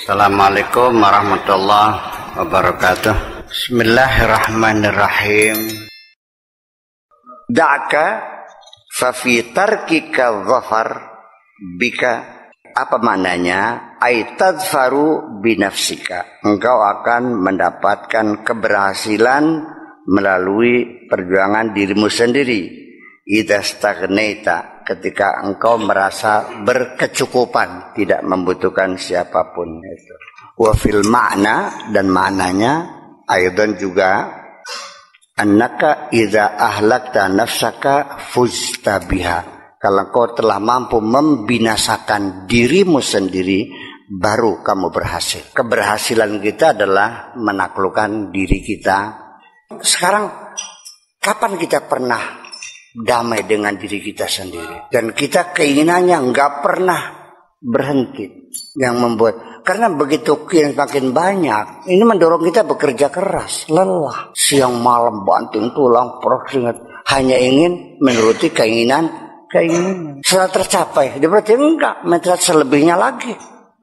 Assalamualaikum warahmatullahi wabarakatuh. Bismillahirrahmanirrahim. Da'ka fa fi tarkika dhafar bika. Apa maknanya? Ay tadfaru binafsika. Engkau akan mendapatkan keberhasilan melalui perjuangan dirimu sendiri. Idza staghnaita, ketika engkau merasa berkecukupan, tidak membutuhkan siapapun. Itu. Wa fil makna, dan maknanya aidan juga, annaka idza ahlakta nafsaka fuzta biha. Kalau engkau telah mampu membinasakan dirimu sendiri, baru kamu berhasil. Keberhasilan kita adalah menaklukkan diri kita. Sekarang, kapan kita pernah damai dengan diri kita sendiri? Dan kita keinginannya nggak pernah berhenti. Yang membuat, karena begitu makin banyak, ini mendorong kita bekerja keras, lelah, siang malam banting tulang, perut keringat, hanya ingin menuruti keinginan. Setelah tercapai, dia berarti enggak, minta selebihnya lagi.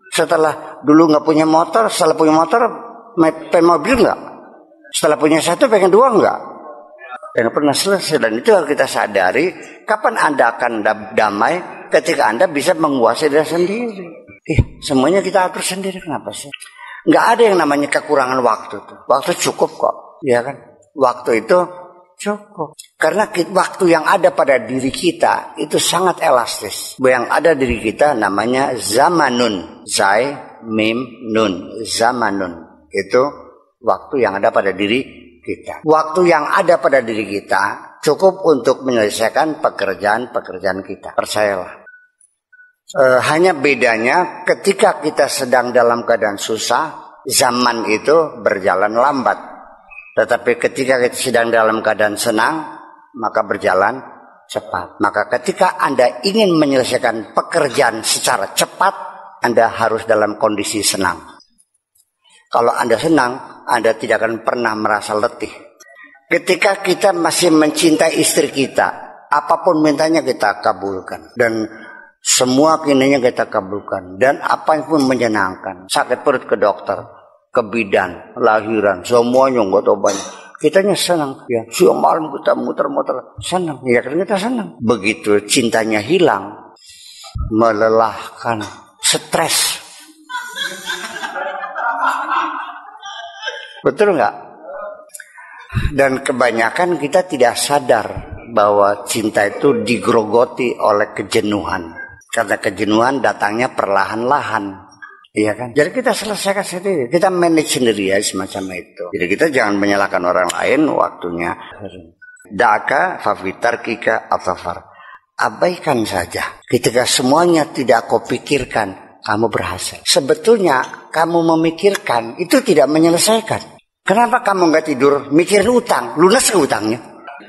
Setelah dulu nggak punya motor, setelah punya motor pengen mobil nggak? Setelah punya satu pengen dua nggak? Dan pernah selesai. Dan itu harus kita sadari, kapan Anda akan damai? Ketika Anda bisa menguasai diri sendiri. Semuanya kita atur sendiri, kenapa sih? Nggak ada yang namanya kekurangan waktu tuh. Waktu cukup kok, ya kan? Waktu itu cukup. Karena waktu yang ada pada diri kita itu sangat elastis. Yang ada diri kita namanya zamanun. Zai, mim, nun. Zamanun. Itu waktu yang ada pada diri kita. Waktu yang ada pada diri kita cukup untuk menyelesaikan pekerjaan kita. Percayalah. Hanya bedanya ketika kita sedang dalam keadaan susah, zaman itu berjalan lambat. Tetapi ketika kita sedang dalam keadaan senang, maka berjalan cepat. Maka ketika Anda ingin menyelesaikan pekerjaan secara cepat, Anda harus dalam kondisi senang. Kalau Anda senang, Anda tidak akan pernah merasa letih. Ketika kita masih mencintai istri kita, apapun mintanya kita kabulkan. Dan semua keinginannya kita kabulkan. Dan apa yang pun menyenangkan. Sakit perut ke dokter, ke bidan, lahiran, semuanya nggak tahu banyak. Kitanya senang. Ya, siang malam kita muter-muter, senang. Ya kan kita senang. Begitu cintanya hilang, melelahkan, stres. Betul nggak? Dan kebanyakan kita tidak sadar bahwa cinta itu digrogoti oleh kejenuhan. Karena kejenuhan datangnya perlahan-lahan. Iya kan? Jadi kita selesaikan sendiri. Kita manage sendiri ya semacam itu. Jadi kita jangan menyalahkan orang lain waktunya. Da'aka fafitarkika atafar. Abaikan saja. Ketika semuanya tidak kau pikirkan, kamu berhasil. Sebetulnya kamu memikirkan itu tidak menyelesaikan. Kenapa kamu nggak tidur mikirin utang? Lunas ke utangnya?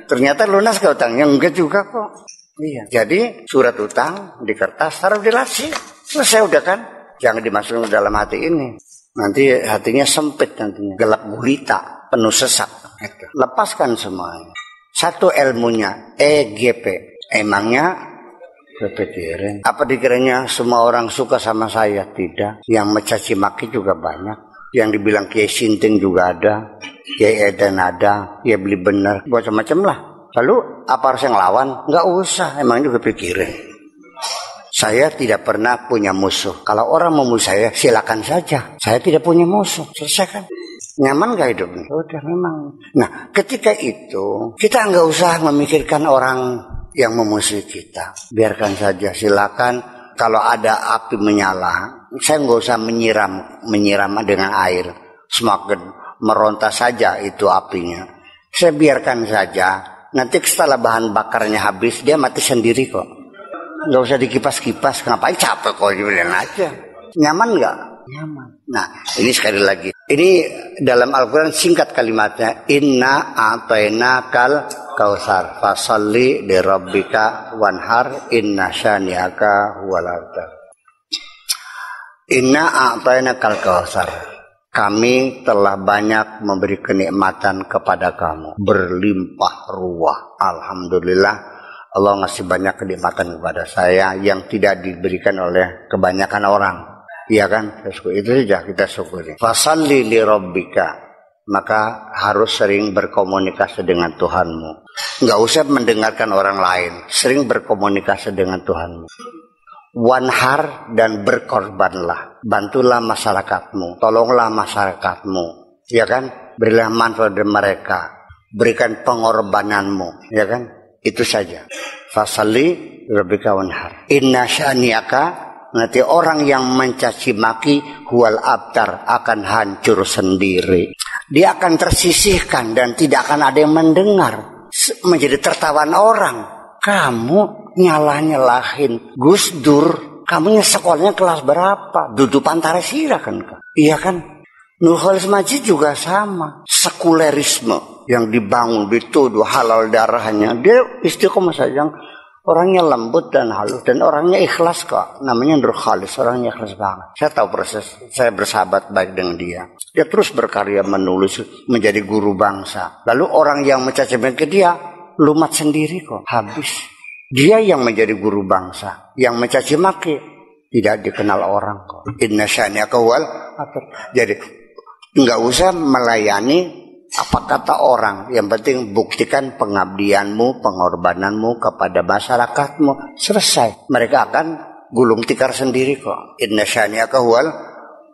Ternyata lunas ke utangnya enggak juga kok. Iya. Jadi surat utang di kertas taruh di laci. Selesai udah kan? Jangan dimasukkan dalam hati ini. Nanti hatinya sempit nantinya, gelap gulita, penuh sesak. Lepaskan semuanya. Satu ilmunya EGP. Emangnya kepikiran? Apa dikiranya semua orang suka sama saya? Tidak. Yang mencaci maki juga banyak. Yang dibilang Kiai Sinting juga ada, Kiai Eden ada, ya beli benar, macam-macam lah. Lalu apa harus yang lawan? Nggak usah, emang juga pikirin. Saya tidak pernah punya musuh. Kalau orang memusuhi saya, silakan saja. Saya tidak punya musuh, selesai kan? Nyaman gak hidupnya? Udah memang. Nah, ketika itu kita nggak usah memikirkan orang yang memusuhi kita. Biarkan saja, silakan. Kalau ada api menyala, saya nggak usah menyiram dengan air. Semakin meronta saja itu apinya. Saya biarkan saja. Nanti setelah bahan bakarnya habis, dia mati sendiri kok. Nggak usah dikipas-kipas. Ngapain capek kok, dibilang aja. Nyaman nggak? Nyaman. Nah, ini sekali lagi. Ini dalam Al-Quran singkat kalimatnya. Inna a'tayna kal kausar fasalli li rabbika wanhar inna syani'aka huwal abtar. Inna a'tayna kal kausar. Kami telah banyak memberi kenikmatan kepada kamu, berlimpah ruah. Alhamdulillah, Allah ngasih banyak kenikmatan kepada saya yang tidak diberikan oleh kebanyakan orang. Iya kan? Itu saja kita syukuri. Fasalli li rabbika. Maka harus sering berkomunikasi dengan Tuhanmu. Enggak usah mendengarkan orang lain, sering berkomunikasi dengan Tuhanmu. Wanhar, dan berkorbanlah. Bantulah masyarakatmu, tolonglah masyarakatmu. Ya kan? Berilah manfaat dari mereka. Berikan pengorbananmu, ya kan? Itu saja. Fasalli rabbika wanhar. Inna sya'niyaka, nanti orang yang mencaci maki huwal abtar, akan hancur sendiri. Dia akan tersisihkan dan tidak akan ada yang mendengar, menjadi tertawan orang. Kamu nyalah-nyalahin Gus Dur, kamu sekolahnya kelas berapa? Duduk Pantaresira kan? Iya kan? Nurholis Majid juga sama. Sekulerisme yang dibangun, dituduh halal darahnya. Dia istiqomah saja. Orangnya lembut dan halus dan orangnya ikhlas kok. Namanya Nur Khalis, orangnya ikhlas banget. Saya tahu proses, saya bersahabat baik dengan dia. Dia terus berkarya menulis, menjadi guru bangsa. Lalu orang yang mencaci maki dia lumat sendiri kok, habis. Dia yang menjadi guru bangsa, yang mencaci maki tidak dikenal orang kok. Inna sya'niyaka huwal abtar. Jadi enggak usah melayani apa kata orang, yang penting buktikan pengabdianmu, pengorbananmu kepada masyarakatmu. Selesai. Mereka akan gulung tikar sendiri kok. Inna sya'niyaka huwal.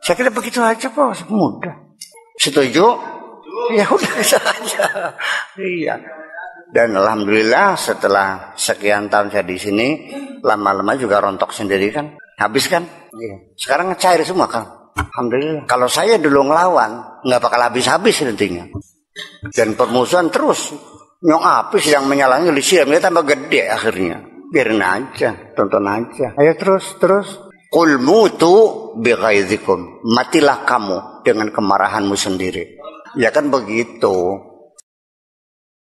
Saya kira begitu aja kok, mudah. Setuju? Ya udah saja. Iya. Dan alhamdulillah setelah sekian tahun saya di sini, lama-lama juga rontok sendiri kan. Habis kan? Iya. Sekarang cair semua kan. Alhamdulillah. Kalau saya dulu ngelawan, nggak bakal habis-habis nantinya. Dan permusuhan terus. Nyong Apis yang menyalahnya disiram, dia tambah gede akhirnya. Biarin aja, tonton aja. Ayo terus. Qul mutu bighaizikum. Matilah kamu dengan kemarahanmu sendiri. Ya kan begitu.